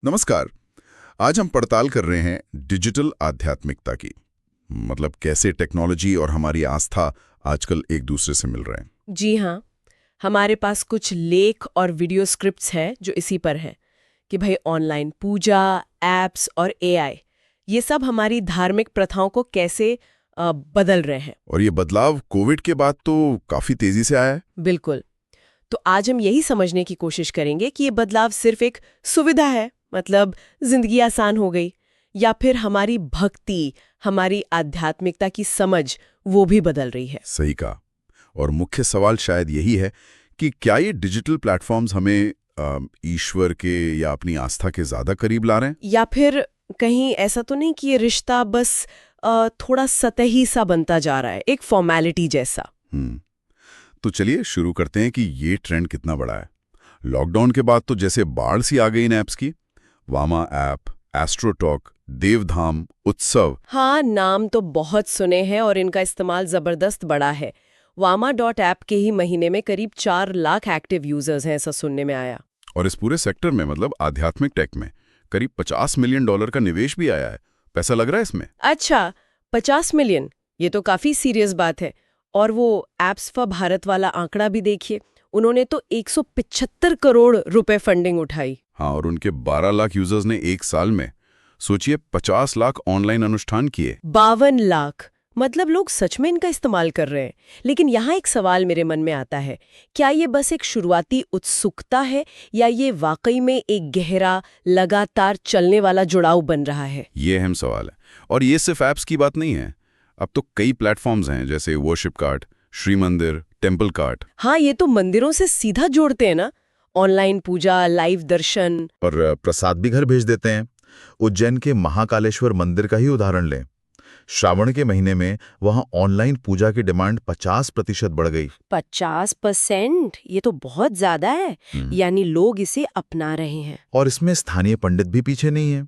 नमस्कार। आज हम पड़ताल कर रहे हैं डिजिटल आध्यात्मिकता की। मतलब कैसे टेक्नोलॉजी और हमारी आस्था आजकल एक दूसरे से मिल रहे हैं। जी हाँ। हमारे पास कुछ लेख और वीडियो स्क्रिप्ट्स हैं जो इसी पर है कि भाई ऑनलाइन पूजा, एप्स और एआई ये सब हमारी धार्मिक प्रथाओं को कैसे बदल रहे हैं। और ये बदलाव कोविड के बाद तो काफी तेजी से आया है। बिल्कुल। तो आज हम यही समझने की कोशिश करेंगे कि ये बदलाव सिर्फ एक सुविधा है, मतलब जिंदगी आसान हो गई, या फिर हमारी भक्ति, हमारी आध्यात्मिकता की समझ वो भी बदल रही है। सही कहा। और मुख्य सवाल शायद यही है कि क्या ये डिजिटल प्लेटफॉर्म्स हमें ईश्वर के या अपनी आस्था के ज्यादा करीब ला रहे हैं। या फिर कहीं ऐसा तो नहीं कि ये रिश्ता बस थोड़ा सतही सा बनता जा रहा है, एक फॉर्मेलिटी जैसा। तो चलिए शुरू करते हैं कि ये ट्रेंड कितना बड़ा है। लॉकडाउन के बाद तो जैसे बाढ़ सी आ गई इन ऐप्स की। वामा ऐप, एस्ट्रोटॉक, देवधाम, उत्सव। हाँ, नाम तो बहुत सुने हैं और इनका इस्तेमाल जबरदस्त बड़ा है। वामा.ऐप के ही महीने में करीब 4 लाख एक्टिव यूजर्स हैं, ऐसा सुनने में आया। और इस पूरे सेक्टर में मतलब आध्यात्मिक टेक में करीब $50 मिलियन का निवेश भी आया है। पैसा लग रहा है इसमें। अच्छा, 50 मिलियन, ये तो काफी सीरियस बात है। और वो एप्स फॉर भारत वाला आंकड़ा भी देखिए, उन्होंने तो 175 करोड़ रुपए फंडिंग उठाई। हाँ, और उनके 12 लाख यूजर्स ने एक साल में, सोचिए, 50 लाख ऑनलाइन अनुष्ठान किए। 52 लाख, मतलब लोग सच में इनका इस्तेमाल कर रहे हैं। लेकिन यहाँ एक सवाल मेरे मन में आता है, क्या ये बस एक शुरुआती उत्सुकता है या ये वाकई में एक गहरा, लगातार चलने वाला जुड़ाव बन रहा है? ये अहम सवाल है। और ये सिर्फ ऐप्स की बात नहीं है। अब तो कई प्लेटफॉर्म्स हैं जैसे वर्शिप कार्ट, श्री मंदिर, टेम्पल कार्ट। हाँ, ये तो मंदिरों से सीधा जोड़ते हैं ना, ऑनलाइन पूजा, लाइव दर्शन। और प्रसाद भी घर भेज देते हैं। उज्जैन के महाकालेश्वर मंदिर का ही उदाहरण लें। श्रावण के महीने में वहां ऑनलाइन पूजा की डिमांड 50% बढ़ गई। 50%? ये तो बहुत ज्यादा है। यानी लोग इसे अपना रहे हैं। और इसमें स्थानीय पंडित भी पीछे नहीं है।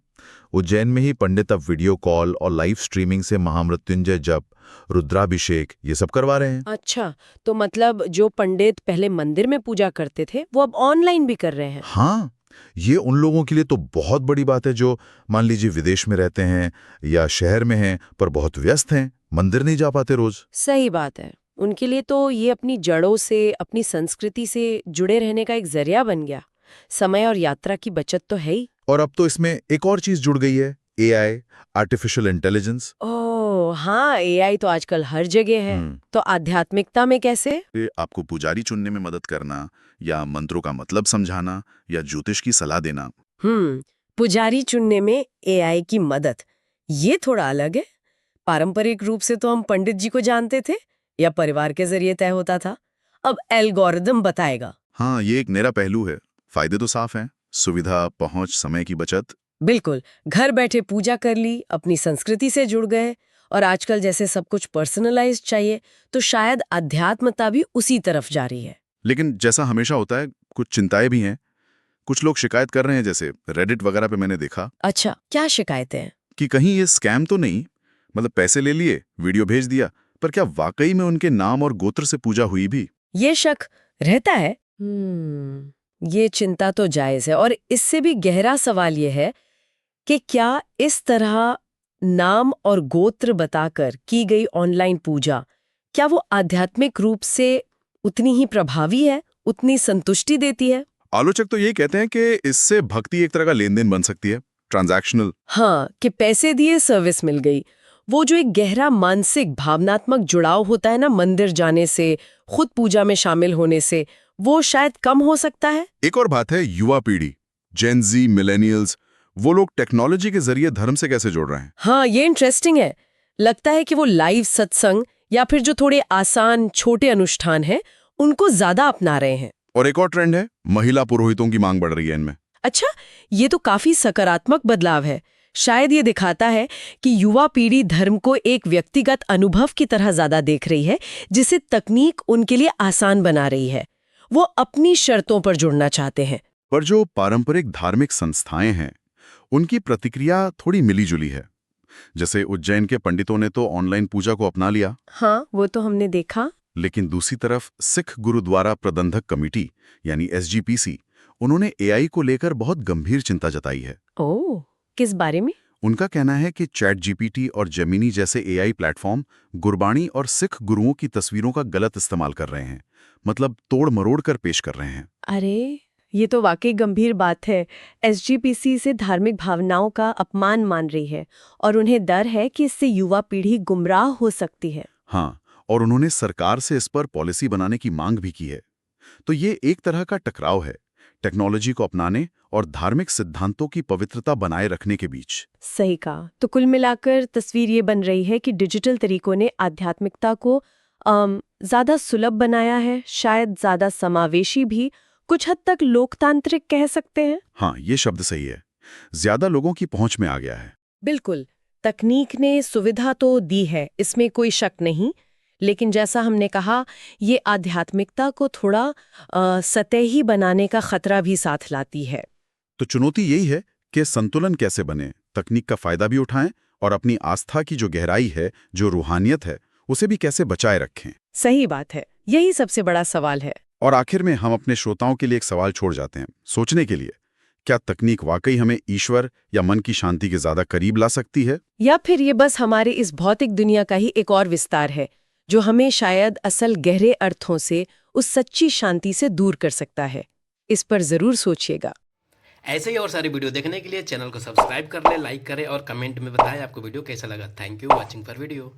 उज्जैन में ही पंडित अब वीडियो कॉल और लाइव स्ट्रीमिंग से महामृत्युंजय जप, रुद्राभिषेक ये सब करवा रहे हैं। अच्छा, तो मतलब जो पंडित पहले मंदिर में पूजा करते थे वो अब ऑनलाइन भी कर रहे हैं। हाँ, ये उन लोगों के लिए तो बहुत बड़ी बात है जो मान लीजिए विदेश में रहते हैं या शहर में हैं पर बहुत व्यस्त हैं, मंदिर नहीं जा पाते रोज। सही बात है। उनके लिए तो ये अपनी जड़ों से, अपनी संस्कृति से जुड़े रहने का एक जरिया बन गया। समय और यात्रा की बचत तो है ही। और अब तो इसमें एक और चीज जुड़ गई है, एआई, आर्टिफिशियल इंटेलिजेंस। ओह हाँ, एआई तो आजकल हर जगह है। तो आध्यात्मिकता में कैसे? आपको पुजारी चुनने में मदद करना या मंत्रों का मतलब समझाना या ज्योतिष की सलाह देना। पुजारी चुनने में एआई की मदद, ये थोड़ा अलग है। पारंपरिक रूप से तो हम पंडित जी को जानते थे या परिवार के जरिए तय होता था। अब एल्गोरिदम बताएगा। हाँ, ये एक नया पहलू है। फायदे तो साफ हैं, सुविधा, पहुंच, समय की बचत। बिल्कुल, घर बैठे पूजा कर ली, अपनी संस्कृति से जुड़ गए। और आजकल जैसे सब कुछ पर्सनलाइज्ड चाहिए, तो शायद अध्यात्मता भी उसी तरफ जा रही है। लेकिन जैसा हमेशा होता है, कुछ चिंताएं भी हैं। कुछ लोग शिकायत कर रहे हैं, जैसे रेडिट वगैरह पे मैंने देखा अच्छा, क्या शिकायतें हैं? कि कहीं ये स्कैम तो नहीं। मतलब पैसे ले लिए, वीडियो भेज दिया, पर क्या वाकई में उनके नाम और गोत्र से पूजा हुई भी? ये शक रहता है। ये चिंता तो जायज है। और इससे भी गहरा सवाल ये है कि क्या इस तरह नाम और गोत्र बताकर की गई ऑनलाइन पूजा, क्या वो आध्यात्मिक रूप से उतनी ही प्रभावी है, उतनी संतुष्टि देती है? आलोचक तो यही कहते हैं कि इससे भक्ति एक तरह का लेन देन बन सकती है, ट्रांजैक्शनल। हाँ, कि पैसे दिए सर्विस मिल गई। वो जो एक गहरा मानसिक भावनात्मक जुड़ाव होता है ना, मंदिर जाने से, खुद पूजा में शामिल होने से, वो शायद कम हो सकता है। एक और बात है युवा पीढ़ी, जेन जी, मिलेनियल्स, वो लोग टेक्नोलॉजी के जरिए धर्म से कैसे जोड़ रहे हैं? हाँ, ये इंटरेस्टिंग है। लगता है कि वो लाइव सत्संग या फिर जो थोड़े आसान छोटे अनुष्ठान हैं, उनको ज्यादा अपना रहे हैं। और एक और ट्रेंड है, महिला पुरोहितों की मांग बढ़ रही है इनमें। अच्छा, ये तो काफी सकारात्मक बदलाव है। शायद ये दिखाता है कि युवा पीढ़ी धर्म को एक व्यक्तिगत अनुभव की तरह ज्यादा देख रही है, जिसे तकनीक उनके लिए आसान बना रही है। वो अपनी शर्तों पर जुड़ना चाहते हैं। पर जो पारंपरिक धार्मिक संस्थाएं हैं, उनकी प्रतिक्रिया थोड़ी मिलीजुली है। जैसे उज्जैन के पंडितों ने तो ऑनलाइन पूजा को अपना लिया। हाँ, वो तो हमने देखा। लेकिन दूसरी तरफ सिख गुरुद्वारा प्रबंधक कमेटी यानी SGPC, उन्होंने एआई को लेकर बहुत गंभीर चिंता जताई है। ओह, किस बारे में? उनका कहना है कि चैट जीपीटी और जेमिनी जैसे एआई प्लेटफॉर्म गुरबाणी और सिख गुरुओं की तस्वीरों का गलत इस्तेमाल कर रहे हैं, मतलब तोड़ मरोड़ कर पेश कर रहे हैं। अरे, ये तो वाकई गंभीर बात है। एसजीपीसी से धार्मिक भावनाओं का अपमान मान रही है और उन्हें डर है कि इससे युवा पीढ़ी गुमराह हो सकती है। हाँ, और उन्होंने सरकार से इस पर पॉलिसी बनाने की मांग भी की है। तो ये एक तरह का टकराव है, टेक्नोलॉजी को अपनाने और धार्मिक सिद्धांतों की पवित्रता बनाए रखने के बीच। सही कहा। तो कुल मिलाकर तस्वीर ये बन रही है कि डिजिटल तरीकों ने आध्यात्मिकता को ज्यादा सुलभ बनाया है, शायद ज्यादा समावेशी भी, कुछ हद तक लोकतांत्रिक कह सकते हैं। हाँ, ये शब्द सही है। ज्यादा लोगों की पहुंच में आ गया है। बिल्कुल, तकनीक ने सुविधा तो दी है, इसमें कोई शक नहीं, लेकिन जैसा हमने कहा, ये आध्यात्मिकता को थोड़ा सतही बनाने का खतरा भी साथ लाती है। तो चुनौती यही है कि संतुलन कैसे बने, तकनीक का फायदा भी उठाएं और अपनी आस्था की जो गहराई है, जो रूहानियत है, उसे भी कैसे बचाए रखें। सही बात है, यही सबसे बड़ा सवाल है। और आखिर में हम अपने श्रोताओं के लिए एक सवाल छोड़ जाते हैं, सोचने के लिए। क्या तकनीक वाकई हमें ईश्वर या मन की शांति के ज्यादा करीब ला सकती है, या फिर ये बस हमारे इस भौतिक दुनिया का ही एक और विस्तार है, जो हमें शायद असल गहरे अर्थों से, उस सच्ची शांति से दूर कर सकता है? इस पर जरूर सोचिएगा। ऐसे ही और सारी वीडियो देखने के लिए चैनल को सब्सक्राइब कर लें, लाइक करें और कमेंट में बताएं आपको वीडियो कैसा लगा। Thank you watching for video.